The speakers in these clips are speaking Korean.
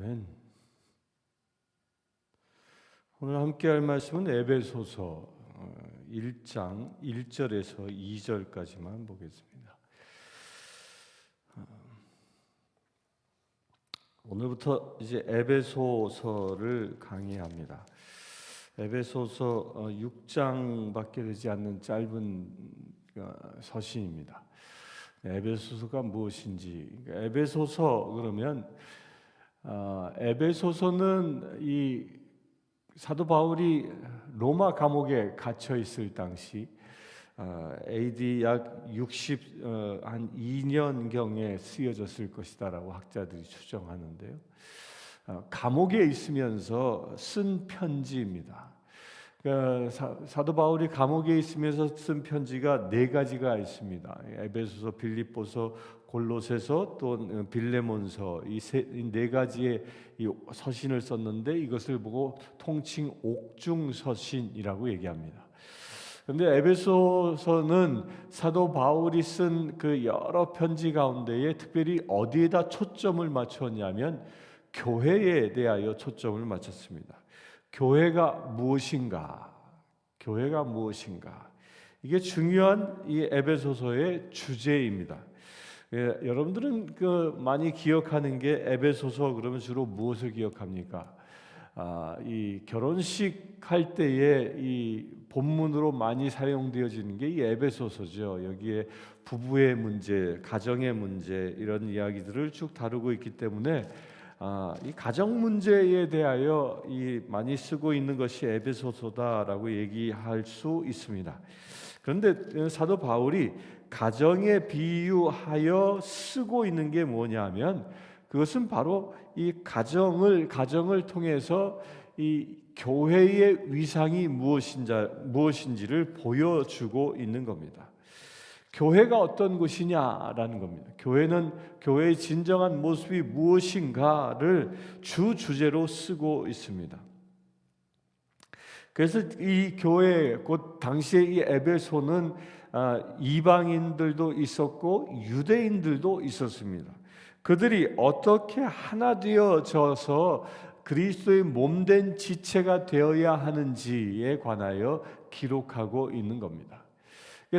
아멘. 오늘 함께 할 말씀은 에베소서 1장 1절에서 2절까지만 보겠습니다. 오늘부터 이제 에베소서를 강의합니다. 에베소서 6장밖에 되지 않는 짧은 서신입니다. 에베소서가 무엇인지, 에베소서 그러면 에베소서는 이 사도 바울이 로마 감옥에 갇혀 있을 당시 AD 약 62년경에 쓰여졌을 것이다라고 학자들이 추정하는데요. 감옥에 있으면서 쓴 편지입니다. 사도 바울이 감옥에 있으면서 쓴 편지가 네 가지가 있습니다. 에베소서, 빌립보서, 골로새서, 또 빌레몬서, 이 네 가지의 이 서신을 썼는데 이것을 보고 통칭 옥중서신이라고 얘기합니다. 그런데 에베소서는 사도 바울이 쓴 그 여러 편지 가운데에 특별히 어디에다 초점을 맞췄냐면 교회에 대하여 초점을 맞췄습니다. 교회가 무엇인가? 교회가 무엇인가? 이게 중요한 이 에베소서의 주제입니다. 여러분들은 많이 기억하는 게 에베소서 그러면 주로 무엇을 기억합니까? 이 결혼식 할 때에 이 본문으로 많이 사용되어지는 게 이 에베소서죠. 여기에 부부의 문제, 가정의 문제 이런 이야기들을 쭉 다루고 있기 때문에 이 가정 문제에 대하여 이 많이 쓰고 있는 것이 에베소서다라고 얘기할 수 있습니다. 그런데 사도 바울이 가정에 비유하여 쓰고 있는 게 뭐냐면 그것은 바로 이 가정을 통해서 이 교회의 위상이 무엇인지를 보여주고 있는 겁니다. 교회가 어떤 곳이냐라는 겁니다. 교회는 교회의 진정한 모습이 무엇인가를 주제로 쓰고 있습니다. 그래서 이 교회 곧 당시에 이 에베소는 이방인들도 있었고 유대인들도 있었습니다. 그들이 어떻게 하나 되어져서 그리스도의 몸된 지체가 되어야 하는지에 관하여 기록하고 있는 겁니다.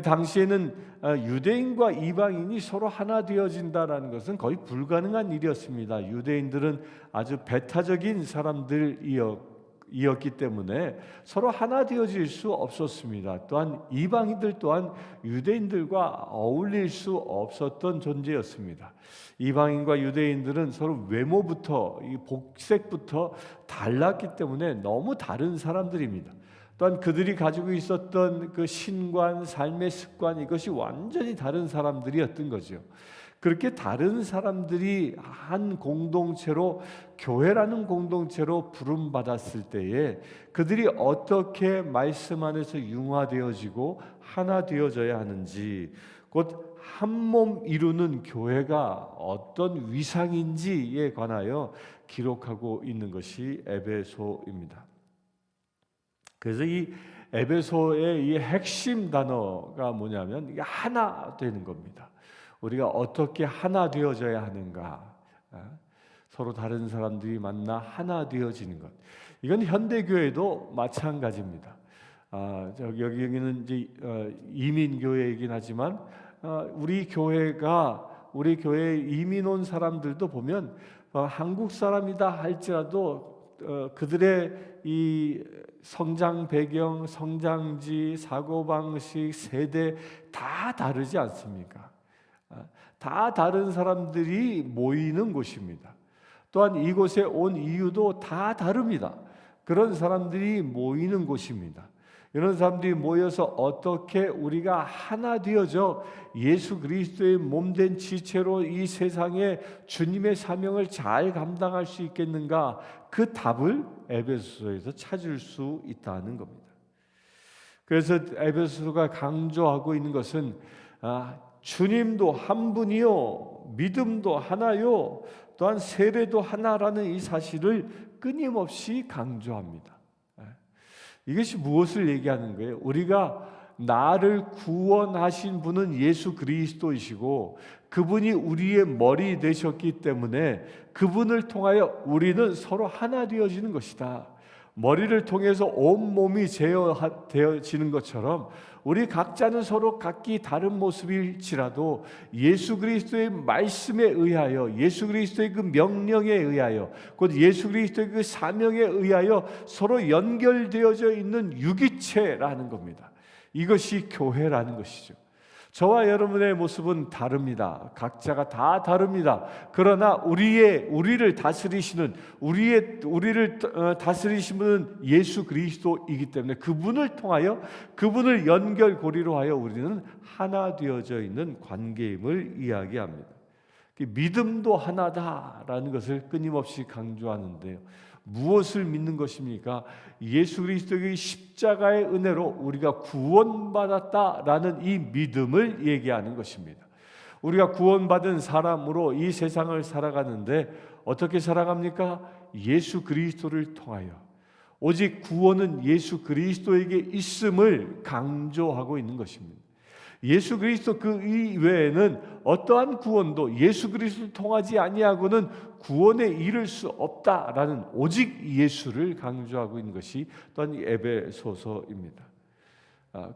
당시에는 유대인과 이방인이 서로 하나 되어진다는 것은 거의 불가능한 일이었습니다. 유대인들은 아주 배타적인 사람들이었기 때문에 서로 하나 되어질 수 없었습니다. 또한 이방인들 또한 유대인들과 어울릴 수 없었던 존재였습니다. 이방인과 유대인들은 서로 외모부터 이 복색부터 달랐기 때문에 너무 다른 사람들입니다. 또한 그들이 가지고 있었던 그 신관, 삶의 습관 이것이 완전히 다른 사람들이었던 거죠. 그렇게 다른 사람들이 한 공동체로 교회라는 공동체로 부름받았을 때에 그들이 어떻게 말씀 안에서 융화되어지고 하나 되어져야 하는지 곧 한 몸 이루는 교회가 어떤 위상인지에 관하여 기록하고 있는 것이 에베소입니다. 그래서 이 에베소의 이 핵심 단어가 뭐냐면 이게 하나 되는 겁니다. 우리가 어떻게 하나 되어져야 하는가? 서로 다른 사람들이 만나 하나 되어지는 것. 이건 현대 교회도 마찬가지입니다. 여기는 이제 이민 교회이긴 하지만 우리 교회에 이민 온 사람들도 보면 한국 사람이다 할지라도 그들의 이 성장 배경, 성장지, 사고방식, 세대 다 다르지 않습니까? 다 다른 사람들이 모이는 곳입니다. 또한 이곳에 온 이유도 다 다릅니다. 그런 사람들이 모이는 곳입니다. 이런 사람들이 모여서 어떻게 우리가 하나 되어져 예수 그리스도의 몸된 지체로 이 세상에 주님의 사명을 잘 감당할 수 있겠는가? 그 답을 에베소서에서 찾을 수 있다는 겁니다. 그래서 에베소서가 강조하고 있는 것은 주님도 한 분이요, 믿음도 하나요, 또한 세례도 하나라는 이 사실을 끊임없이 강조합니다. 이것이 무엇을 얘기하는 거예요? 우리가 나를 구원하신 분은 예수 그리스도이시고 그분이 우리의 머리 되셨기 때문에 그분을 통하여 우리는 서로 하나 되어지는 것이다. 머리를 통해서 온 몸이 되어지는 것처럼 우리 각자는 서로 각기 다른 모습일지라도 예수 그리스도의 말씀에 의하여, 예수 그리스도의 그 명령에 의하여, 곧 예수 그리스도의 그 사명에 의하여 서로 연결되어져 있는 유기체라는 겁니다. 이것이 교회라는 것이죠. 저와 여러분의 모습은 다릅니다. 각자가 다 다릅니다. 그러나 우리를 다스리시는 우리를 다스리시는 분은 예수 그리스도이기 때문에 그분을 통하여 그분을 연결고리로 하여 우리는 하나 되어져 있는 관계임을 이야기합니다. 믿음도 하나다라는 것을 끊임없이 강조하는데요. 무엇을 믿는 것입니까? 예수 그리스도의 십자가의 은혜로 우리가 구원받았다라는 이 믿음을 얘기하는 것입니다. 우리가 구원받은 사람으로 이 세상을 살아가는데 어떻게 살아갑니까? 예수 그리스도를 통하여. 오직 구원은 예수 그리스도에게 있음을 강조하고 있는 것입니다. 예수 그리스도 그 이외에는 어떠한 구원도 예수 그리스도를 통하지 아니하고는 구원에 이를 수 없다라는 오직 예수를 강조하고 있는 것이 또한 에베소서입니다.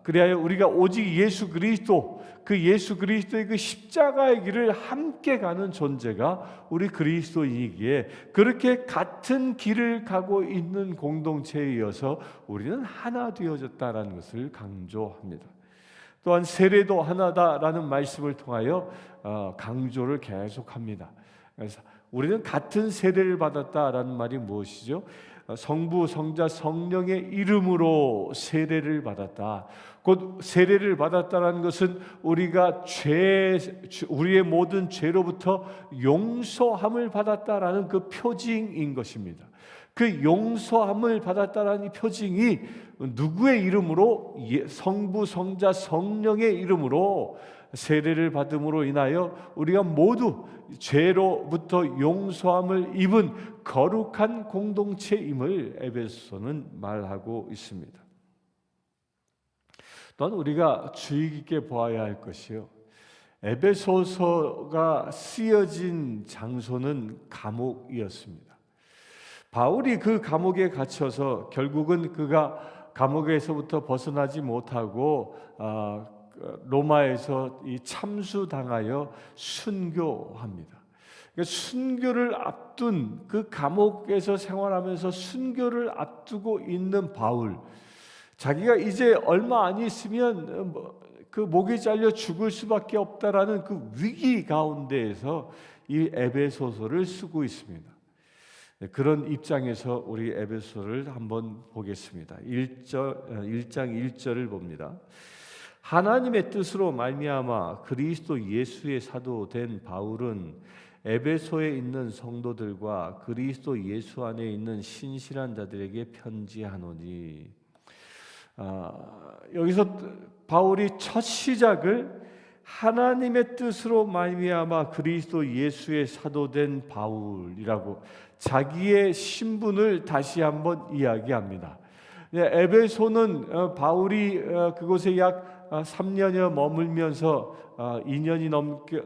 그리하여 우리가 오직 예수 그리스도, 그 예수 그리스도의 그 십자가의 길을 함께 가는 존재가 우리 그리스도인이기에 그렇게 같은 길을 가고 있는 공동체에 이어서 우리는 하나 되어졌다라는 것을 강조합니다. 또한 세례도 하나다라는 말씀을 통하여 강조를 계속합니다. 그래서 우리는 같은 세례를 받았다라는 말이 무엇이죠? 성부, 성자, 성령의 이름으로 세례를 받았다. 곧 세례를 받았다라는 것은 우리가 우리의 모든 죄로부터 용서함을 받았다라는 그 표징인 것입니다. 그 용서함을 받았다라는 이 표징이 누구의 이름으로? 성부, 성자, 성령의 이름으로 세례를 받음으로 인하여 우리가 모두 죄로부터 용서함을 입은 거룩한 공동체임을 에베소서는 말하고 있습니다. 또한 우리가 주의 깊게 보아야 할 것이요, 에베소서가 쓰여진 장소는 감옥이었습니다. 바울이 그 감옥에 갇혀서 결국은 그가 감옥에서부터 벗어나지 못하고 로마에서 이 참수당하여 순교합니다. 그러니까 순교를 앞둔 그 감옥에서 생활하면서 순교를 앞두고 있는 바울, 자기가 이제 얼마 안 있으면 그 목이 잘려 죽을 수밖에 없다라는 그 위기 가운데에서 이 에베소서를 쓰고 있습니다. 그런 입장에서 우리 에베소서를 한번 보겠습니다. 1장 1절을 봅니다. 하나님의 뜻으로 말미암아 그리스도 예수의 사도 된 바울은 에베소에 있는 성도들과 그리스도 예수 안에 있는 신실한 자들에게 편지하노니. 여기서 바울이 첫 시작을 하나님의 뜻으로 말미암아 그리스도 예수의 사도된 바울이라고 자기의 신분을 다시 한번 이야기합니다. 에베소는 바울이 그곳에 약 3년여 머물면서 2년이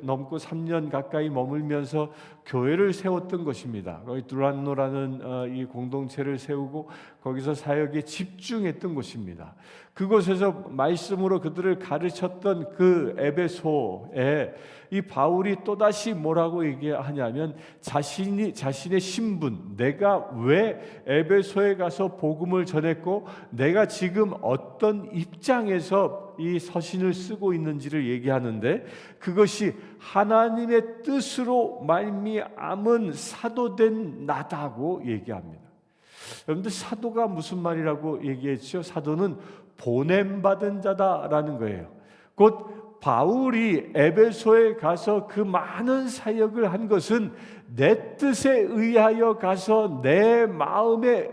넘고 3년 가까이 머물면서 교회를 세웠던 것입니다. 거기 두란노라는 이 공동체를 세우고 거기서 사역에 집중했던 곳입니다. 그곳에서 말씀으로 그들을 가르쳤던 그 에베소에 이 바울이 또다시 뭐라고 얘기하냐면 자신의 신분, 내가 왜 에베소에 가서 복음을 전했고 내가 지금 어떤 입장에서 이 서신을 쓰고 있는지를 얘기하는데, 그것이 하나님의 뜻으로 말미암은 사도된 나다고 얘기합니다. 여러분들, 사도가 무슨 말이라고 얘기했죠? 사도는 보냄받은 자다라는 거예요. 곧 바울이 에베소에 가서 그 많은 사역을 한 것은 내 뜻에 의하여 가서 내 마음에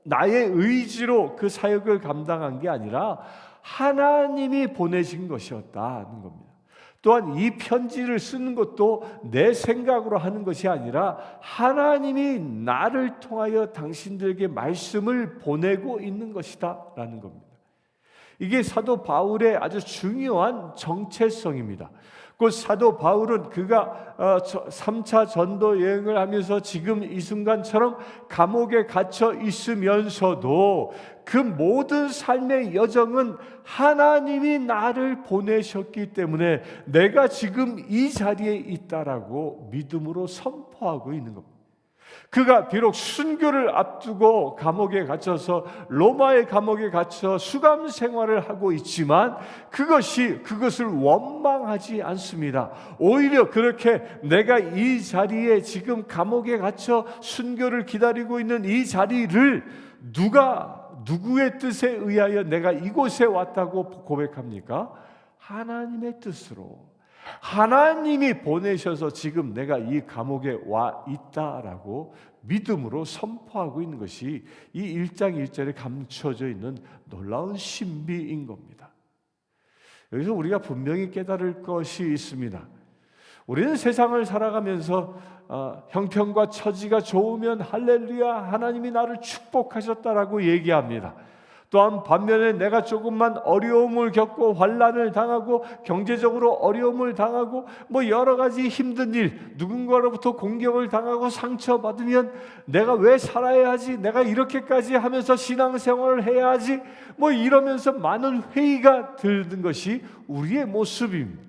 나의 의지로 그 사역을 감당한 게 아니라 하나님이 보내신 것이었다는 겁니다. 또한 이 편지를 쓰는 것도 내 생각으로 하는 것이 아니라 하나님이 나를 통하여 당신들에게 말씀을 보내고 있는 것이다 라는 겁니다. 이게 사도 바울의 아주 중요한 정체성입니다. 그 사도 바울은 그가 3차 전도 여행을 하면서 지금 이 순간처럼 감옥에 갇혀 있으면서도 그 모든 삶의 여정은 하나님이 나를 보내셨기 때문에 내가 지금 이 자리에 있다라고 믿음으로 선포하고 있는 겁니다. 그가 비록 순교를 앞두고 감옥에 갇혀서 로마의 감옥에 갇혀 수감 생활을 하고 있지만 그것을 원망하지 않습니다. 오히려 그렇게 내가 이 자리에 지금 감옥에 갇혀 순교를 기다리고 있는 이 자리를 누구의 뜻에 의하여 내가 이곳에 왔다고 고백합니까? 하나님의 뜻으로. 하나님이 보내셔서 지금 내가 이 감옥에 와 있다라고 믿음으로 선포하고 있는 것이 이 1장 1절에 감춰져 있는 놀라운 신비인 겁니다. 여기서 우리가 분명히 깨달을 것이 있습니다. 우리는 세상을 살아가면서 형편과 처지가 좋으면 할렐루야 하나님이 나를 축복하셨다라고 얘기합니다. 또한 반면에 내가 조금만 어려움을 겪고 환난을 당하고 경제적으로 어려움을 당하고 여러 가지 힘든 일, 누군가로부터 공격을 당하고 상처받으면 내가 왜 살아야 하지? 내가 이렇게까지 하면서 신앙생활을 해야 하지? 이러면서 많은 회의가 드는 것이 우리의 모습입니다.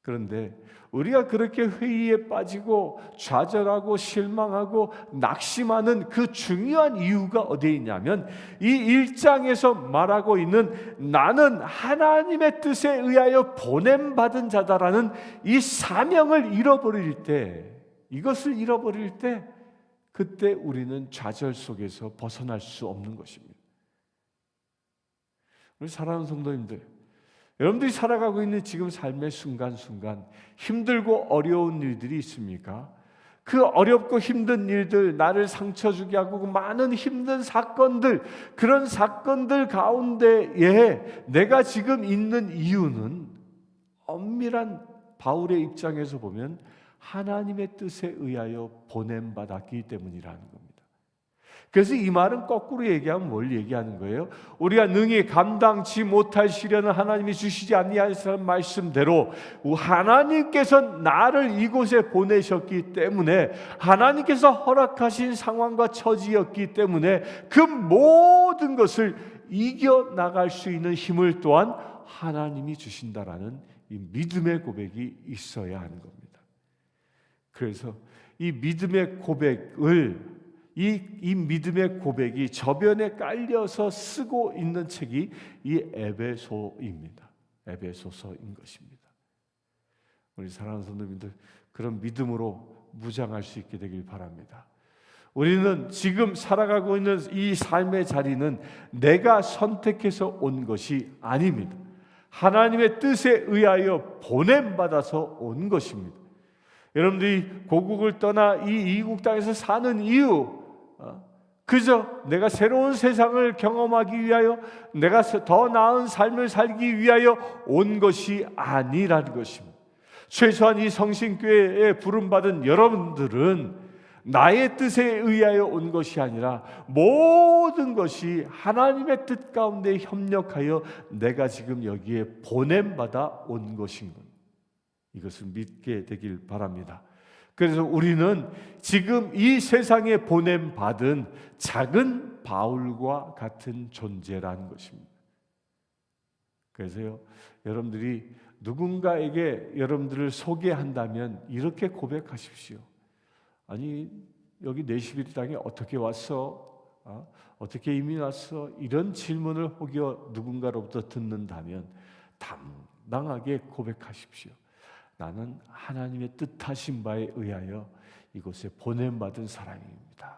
그런데 우리가 그렇게 회의에 빠지고 좌절하고 실망하고 낙심하는 그 중요한 이유가 어디에 있냐면 이 1장에서 말하고 있는 나는 하나님의 뜻에 의하여 보냄받은 자다라는 이 사명을 잃어버릴 때, 이것을 잃어버릴 때 그때 우리는 좌절 속에서 벗어날 수 없는 것입니다. 우리 사랑하는 성도님들, 여러분들이 살아가고 있는 지금 삶의 순간순간 힘들고 어려운 일들이 있습니까? 그 어렵고 힘든 일들, 나를 상처 주게 하고 그 많은 힘든 사건들, 그런 사건들 가운데에 내가 지금 있는 이유는 엄밀한 바울의 입장에서 보면 하나님의 뜻에 의하여 보냄받았기 때문이라는 겁니다. 그래서 이 말은 거꾸로 얘기하면 뭘 얘기하는 거예요? 우리가 능히 감당치 못할 시련을 하나님이 주시지 아니하시는 말씀대로 하나님께서 나를 이곳에 보내셨기 때문에, 하나님께서 허락하신 상황과 처지였기 때문에 그 모든 것을 이겨나갈 수 있는 힘을 또한 하나님이 주신다라는 이 믿음의 고백이 있어야 하는 겁니다. 그래서 이 믿음의 고백을 이 믿음의 고백이 저변에 깔려서 쓰고 있는 책이 이 에베소입니다. 에베소서인 것입니다. 우리 사랑하는 성도님들, 그런 믿음으로 무장할 수 있게 되길 바랍니다. 우리는 지금 살아가고 있는 이 삶의 자리는 내가 선택해서 온 것이 아닙니다. 하나님의 뜻에 의하여 보냄받아서 온 것입니다. 여러분들이 고국을 떠나 이 이국 땅에서 사는 이유, 그저 내가 새로운 세상을 경험하기 위하여, 내가 더 나은 삶을 살기 위하여 온 것이 아니라는 것입니다. 최소한 이 성신교회에 부름받은 여러분들은 나의 뜻에 의하여 온 것이 아니라 모든 것이 하나님의 뜻 가운데 협력하여 내가 지금 여기에 보냄받아 온 것인 것, 이것을 믿게 되길 바랍니다. 그래서 우리는 지금 이 세상에 보냄받은 작은 바울과 같은 존재라는 것입니다. 그래서요, 여러분들이 누군가에게 여러분들을 소개한다면 이렇게 고백하십시오. 아니, 여기 내시빌 땅에 어떻게 왔어? 어떻게 이민 왔어? 이런 질문을 혹여 누군가로부터 듣는다면 당당하게 고백하십시오. 나는 하나님의 뜻하신 바에 의하여 이곳에 보냄받은 사람입니다.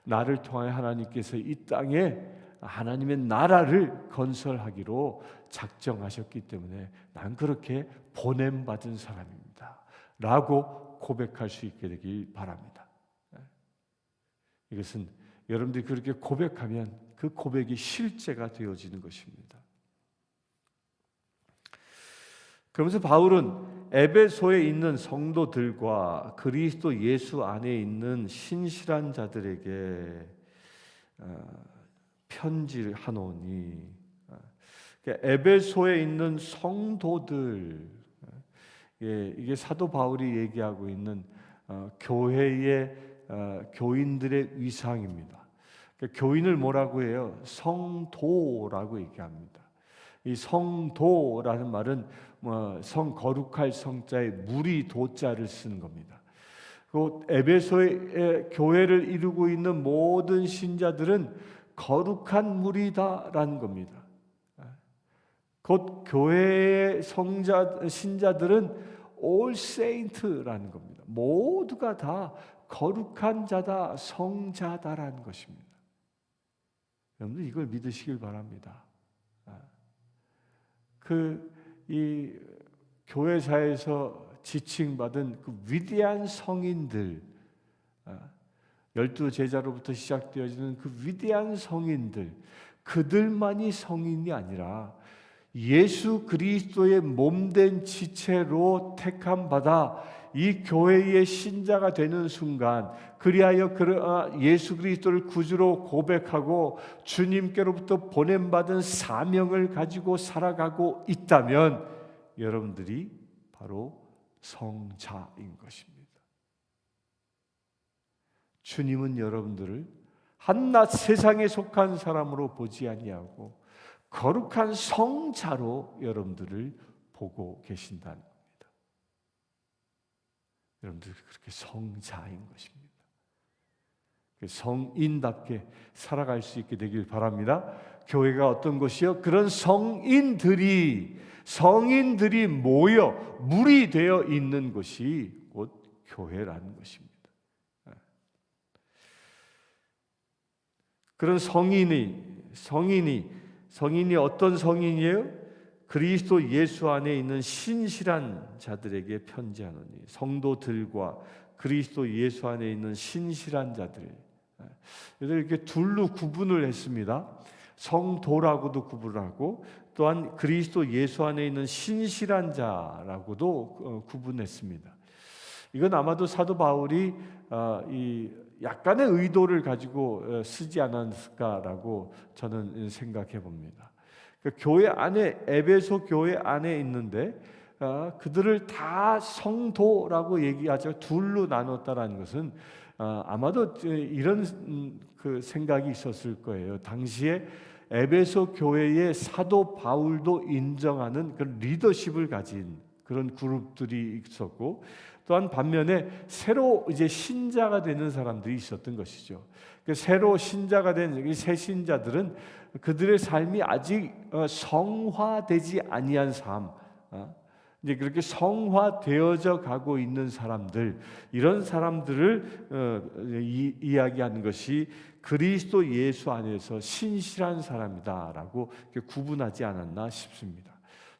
나를 통하여 하나님께서 이 땅에 하나님의 나라를 건설하기로 작정하셨기 때문에 난 그렇게 보냄받은 사람입니다 라고 고백할 수 있게 되길 바랍니다. 이것은 여러분들이 그렇게 고백하면 그 고백이 실제가 되어지는 것입니다. 그러면서 바울은 에베소에 있는 성도들과 그리스도 예수 안에 있는 신실한 자들에게 편지를 하노니 에베소에 있는 성도들, 이게 사도 바울이 얘기하고 있는 교회의 교인들의 위상입니다. 교인을 뭐라고 해요? 성도라고 얘기합니다. 이 성도라는 말은 성 거룩할 성자에 무리 도자를 쓰는 겁니다. 그 에베소의 교회를 이루고 있는 모든 신자들은 거룩한 무리다라는 겁니다. 곧 교회의 신자들은 all saint라는 겁니다. 모두가 다 거룩한 자다, 성자다라는 것입니다. 여러분들 이걸 믿으시길 바랍니다. 이 교회사에서 지칭받은 그 위대한 성인들, 12제자로부터 시작되어지는 그 위대한 성인들, 그들만이 성인이 아니라 예수 그리스도의 몸된 지체로 택함 받아 이 교회의 신자가 되는 순간, 그리하여 예수 그리스도를 구주로 고백하고 주님께로부터 보냄받은 사명을 가지고 살아가고 있다면 여러분들이 바로 성자인 것입니다. 주님은 여러분들을 한낱 세상에 속한 사람으로 보지 아니하고 거룩한 성자로 여러분들을 보고 계신다는 겁니다. 여러분들 그렇게 성자인 것입니다. 성인답게 살아갈 수 있게 되길 바랍니다. 교회가 어떤 것이요? 그런 성인들이 모여 물이 되어 있는 곳이 곧 교회라는 것입니다. 그런 성인이 어떤 성인이에요? 그리스도 예수 안에 있는 신실한 자들에게 편지하노니, 성도들과 그리스도 예수 안에 있는 신실한 자들, 이렇게 둘로 구분을 했습니다. 성도라고도 구분을 하고 또한 그리스도 예수 안에 있는 신실한 자라고도 구분했습니다. 이건 아마도 사도 바울이 이 약간의 의도를 가지고 쓰지 않았을까라고 저는 생각해 봅니다. 교회 안에, 에베소 교회 안에 있는데 그들을 다 성도라고 얘기하죠. 둘로 나눴다라는 것은 아마도 이런 그 생각이 있었을 거예요. 당시에 에베소 교회의 사도 바울도 인정하는 그런 리더십을 가진 그런 그룹들이 있었고, 또한 반면에 새로 이제 신자가 되는 사람들이 있었던 것이죠. 새로 신자가 된 이 새 신자들은 그들의 삶이 아직 성화되지 아니한 삶, 이제 그렇게 성화되어져 가고 있는 사람들, 이런 사람들을 이야기하는 것이 그리스도 예수 안에서 신실한 사람이다라고 구분하지 않았나 싶습니다.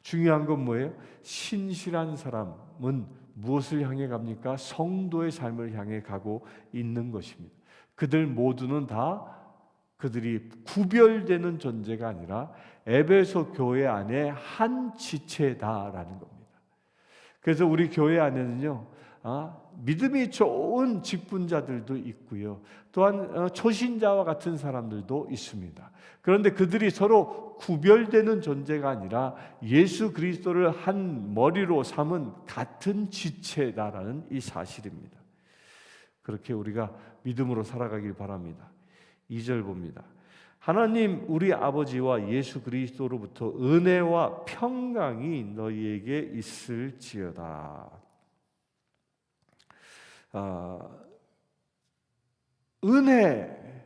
중요한 건 뭐예요? 신실한 사람은 무엇을 향해 갑니까? 성도의 삶을 향해 가고 있는 것입니다. 그들 모두는 다 그들이 구별되는 존재가 아니라 에베소 교회 안에 한 지체다라는 겁니다. 그래서 우리 교회 안에는요, 믿음이 좋은 직분자들도 있고요, 또한 초신자와 같은 사람들도 있습니다. 그런데 그들이 서로 구별되는 존재가 아니라 예수 그리스도를 한 머리로 삼은 같은 지체다라는 이 사실입니다. 그렇게 우리가 믿음으로 살아가길 바랍니다. 2절 봅니다. 하나님 우리 아버지와 예수 그리스도로부터 은혜와 평강이 너희에게 있을지어다. 은혜,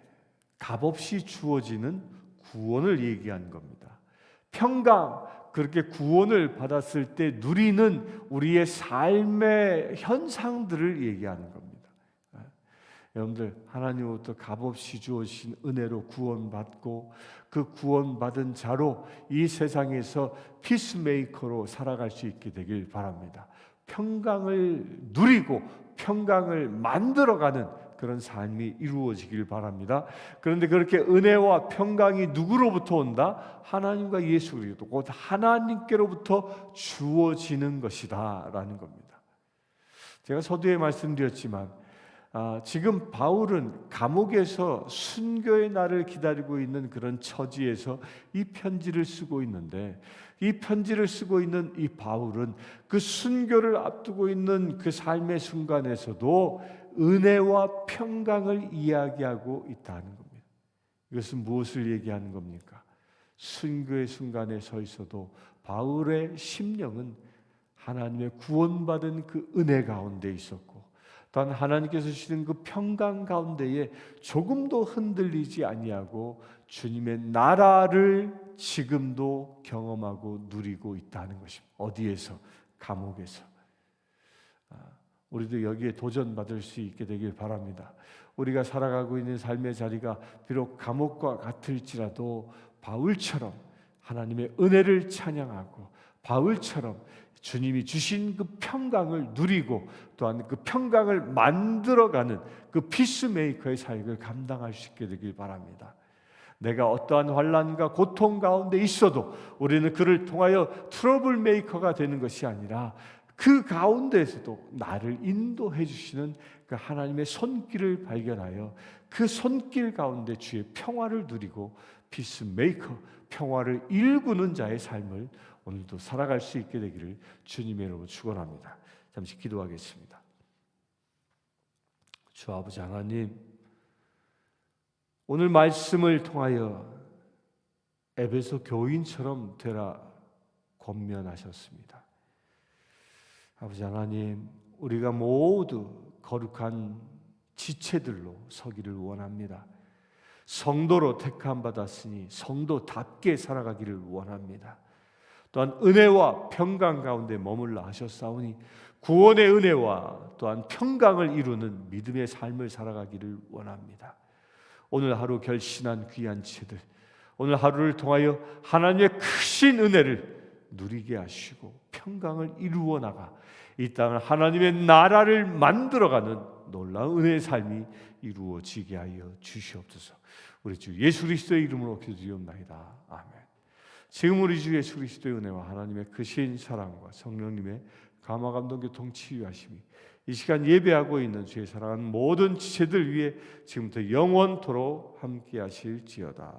값없이 주어지는 구원을 얘기한 겁니다. 평강, 그렇게 구원을 받았을 때 누리는 우리의 삶의 현상들을 얘기하는 겁니다. 여러분들, 하나님으로부터 값없이 주어진 은혜로 구원받고 그 구원받은 자로 이 세상에서 피스메이커로 살아갈 수 있게 되길 바랍니다. 평강을 누리고 평강을 만들어가는 그런 삶이 이루어지길 바랍니다. 그런데 그렇게 은혜와 평강이 누구로부터 온다? 하나님과 예수 그리스도, 곧 하나님께로부터 주어지는 것이다 라는 겁니다. 제가 서두에 말씀드렸지만 지금 바울은 감옥에서 순교의 날을 기다리고 있는 그런 처지에서 이 편지를 쓰고 있는데, 이 편지를 쓰고 있는 이 바울은 그 순교를 앞두고 있는 그 삶의 순간에서도 은혜와 평강을 이야기하고 있다는 겁니다. 이것은 무엇을 얘기하는 겁니까? 순교의 순간에 서 있어도 바울의 심령은 하나님의 구원받은 그 은혜 가운데 있었고, 또한 하나님께서 주시는 그 평강 가운데에 조금도 흔들리지 아니하고 주님의 나라를 지금도 경험하고 누리고 있다는 것입니다. 어디에서? 감옥에서. 우리도 여기에 도전받을 수 있게 되길 바랍니다. 우리가 살아가고 있는 삶의 자리가 비록 감옥과 같을지라도 바울처럼 하나님의 은혜를 찬양하고, 바울처럼 주님이 주신 그 평강을 누리고, 또한 그 평강을 만들어가는 그 피스메이커의 사역을 감당할 수 있게 되길 바랍니다. 내가 어떠한 환난과 고통 가운데 있어도 우리는 그를 통하여 트러블 메이커가 되는 것이 아니라 그 가운데에서도 나를 인도해 주시는 그 하나님의 손길을 발견하여 그 손길 가운데 주의 평화를 누리고 피스메이커, 평화를 일구는 자의 삶을 오늘도 살아갈 수 있게 되기를 주님의 이름으로 축원합니다. 잠시 기도하겠습니다. 주 아버지 하나님, 오늘 말씀을 통하여 에베소 교인처럼 되라 권면하셨습니다. 아버지 하나님, 우리가 모두 거룩한 지체들로 서기를 원합니다. 성도로 택함 받았으니 성도답게 살아가기를 원합니다. 또한 은혜와 평강 가운데 머물러 하셨사오니 구원의 은혜와 또한 평강을 이루는 믿음의 삶을 살아가기를 원합니다. 오늘 하루 결신한 귀한 지체들, 오늘 하루를 통하여 하나님의 크신 은혜를 누리게 하시고 평강을 이루어 나가 이 땅을 하나님의 나라를 만들어가는 놀라운 은혜의 삶이 이루어지게 하여 주시옵소서. 우리 주 예수 그리스도의 이름으로 기도드리옵나이다. 아멘. 지금 우리 주 예수 그리스도의 은혜와 하나님의 크신 사랑과 성령님의 감화 감동 교통 치유하심이 이 시간 예배하고 있는 주의 사랑하는 모든 지체들 위해 지금부터 영원토록 함께 하실지어다.